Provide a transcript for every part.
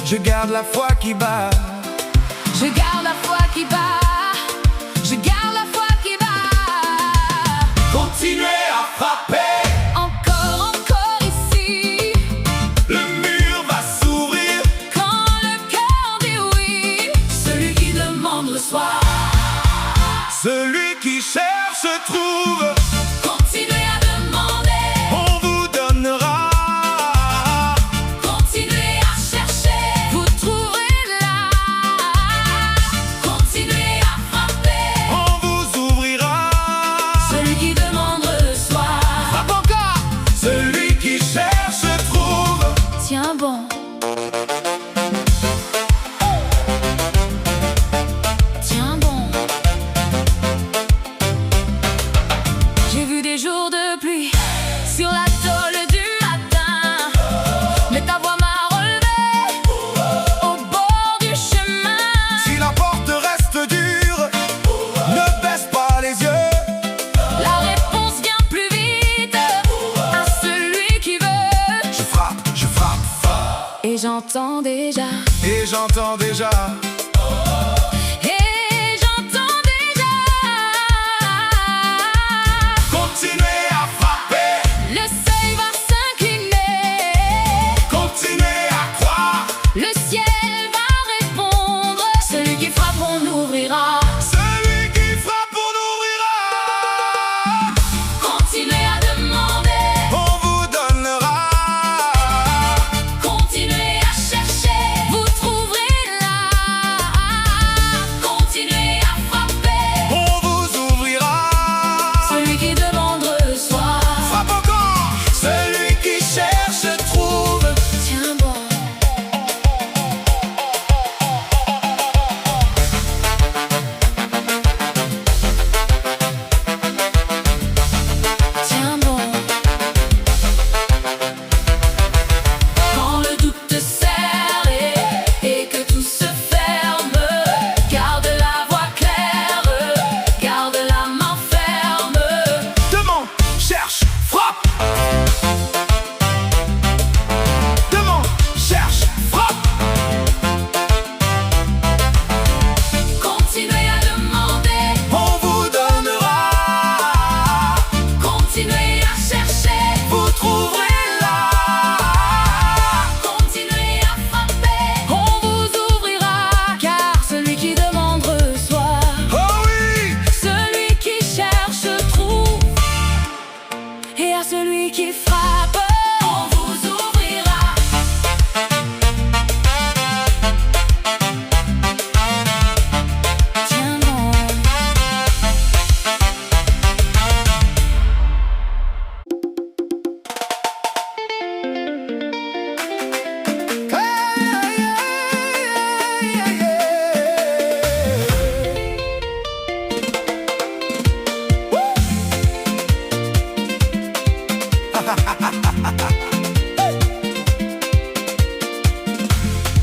Je garde la foi qui bat. Je garde la foi qui bat. Je garde la foi qui bat. Continuez à frapper. Encore, encore ici. Le mur va s'ouvrir. Quand le cœur dit oui, celui qui demande reçoit. Celui qui cherche trouve. Continuez à demander. On vous donnera. Continuez à chercher. Vous trouverez là. Continuez à frapper. On vous ouvrira. Celui qui demande reçoit. Frappe encore. Celui qui cherche trouve. Tiens bon. Tiens bon. J'ai vu des jours de pluie sur la tôle du matin, mais ta voix m'a relevé au bord du chemin. Si la porte reste dure, ne baisse pas les yeux. La réponse vient plus vite à celui qui veut. Je frappe fort. Et j'entends déjà. Et j'entends déjà. Et j'entends déjà. Continuez à frapper. Le seuil va s'incliner. Continuez à croire. Le ciel va répondre. Celui qui frappe, on ouvrira. Celui qui frappe, on ouvrira. Continuez à demander. On vous donnera. Continuez à chercher. Vous trouverez là. Continuez à frapper. On vous ouvrira. Celui qui demande reçoit. Frappe encore. Celui qui cherche trouve. Tiens bon. Tiens bon. Quand le doute te serre et que tout se ferme, garde la voix claire, garde la main ferme. Demande, cherche, frappe. Demande, cherche, frappe. Continuez à demander. On vous donnera. Continuez à chercher. Vous trouverez là. Continuez à frapper. On vous ouvrira. Car celui qui demande reçoit. Oh oui. Celui qui cherche trouve. Et à celui qui frappe, on vous ouvrira. Tiens bon.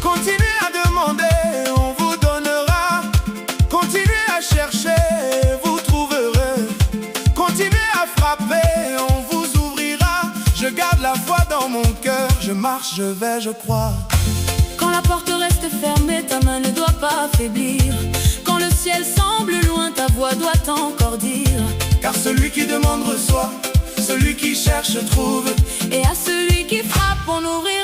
Continuez à demander, on vous donnera. Continuez à chercher, vous trouverez. Continuez à frapper, on vous ouvrira. Je garde la foi dans mon cœur, je marche, je vais, je crois. Quand la porte reste fermée, ta main ne doit pas faiblir. Quand le ciel semble loin, ta voix doit encore dire. Car celui qui demande reçoit, celui qui cherche trouve. Et à celui qui frappe, on ouvrira.